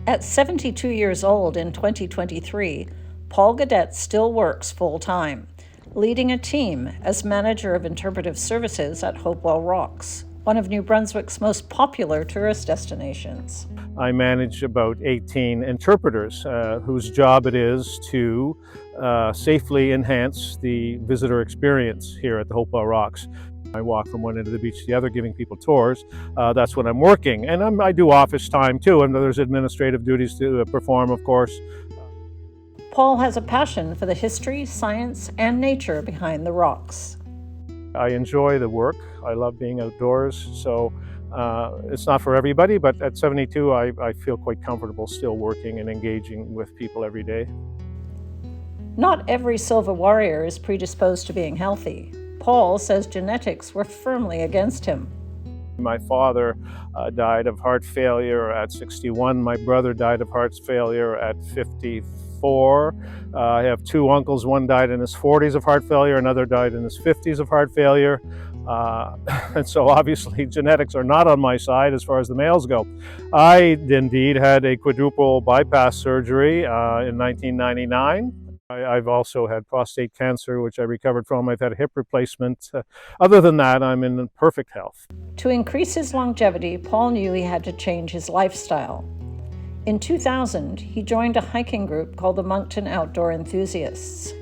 At 72 years old in 2023, Paul Gaudet still works full-time, leading a team as manager of interpretive services at Hopewell Rocks, one of New Brunswick's most popular tourist destinations. I manage about 18 interpreters whose job it is to safely enhance the visitor experience here at the Hopewell Rocks. I walk from one end of the beach to the other giving people tours. That's when I'm working. And I do office time too, and there's administrative duties to perform, of course. Paul has a passion for the history, science, and nature behind the rocks. I enjoy the work. I love being outdoors, so it's not for everybody, but at 72 I feel quite comfortable still working and engaging with people every day. Not every silver warrior is predisposed to being healthy. Paul says genetics were firmly against him. My father died of heart failure at 61. My brother died of heart failure at 54. I have two uncles. One died in his 40s of heart failure, another died in his 50s of heart failure. And so obviously genetics are not on my side as far as the males go. I indeed had a quadruple bypass surgery in 1999. I've also had prostate cancer, which I recovered from. I've had a hip replacement. Other than that, I'm in perfect health. To increase his longevity, Paul knew he had to change his lifestyle. In 2000, he joined a hiking group called the Moncton Outdoor Enthusiasts.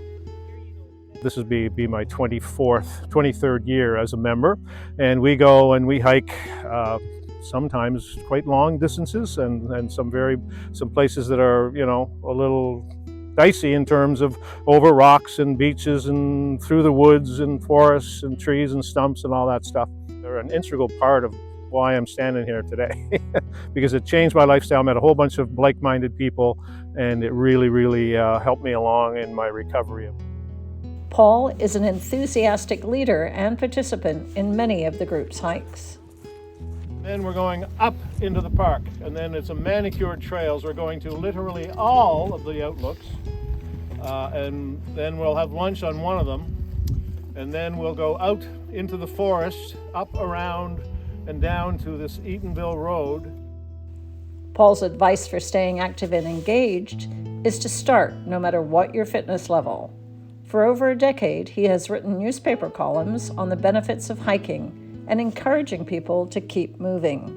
This would be my 23rd year as a member, and we go and we hike sometimes quite long distances and some places that are, you know, a little dicey in terms of over rocks and beaches and through the woods and forests and trees and stumps and all that stuff. They're an integral part of why I'm standing here today because it changed my lifestyle. I met a whole bunch of like-minded people, and it really helped me along in my recovery. Paul is an enthusiastic leader and participant in many of the group's hikes. Then we're going up into the park, and then it's a manicured trails. We're going to literally all of the outlooks, and then we'll have lunch on one of them, and then we'll go out into the forest, up around and down to this Eatonville Road. Paul's advice for staying active and engaged is to start no matter what your fitness level. For over a decade, he has written newspaper columns on the benefits of hiking and encouraging people to keep moving.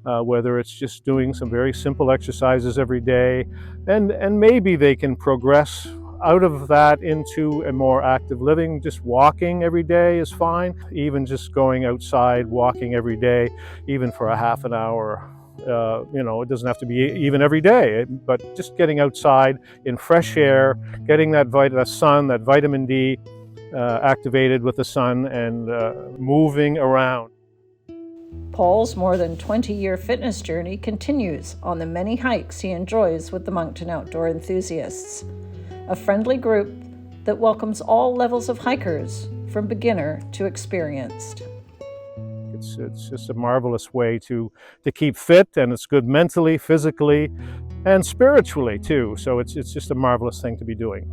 Whether it's just doing some very simple exercises every day, and maybe they can progress out of that into a more active living. Just walking every day is fine. Even just going outside, walking every day, even for a half an hour. You know, it doesn't have to be even every day, but just getting outside in fresh air, getting that sun, that vitamin D, activated with the sun, and moving around. Paul's more than 20-year fitness journey continues on the many hikes he enjoys with the Moncton Outdoor Enthusiasts, a friendly group that welcomes all levels of hikers, from beginner to experienced. It's just a marvelous way to keep fit, and it's good mentally, physically, and spiritually too. So it's just a marvelous thing to be doing.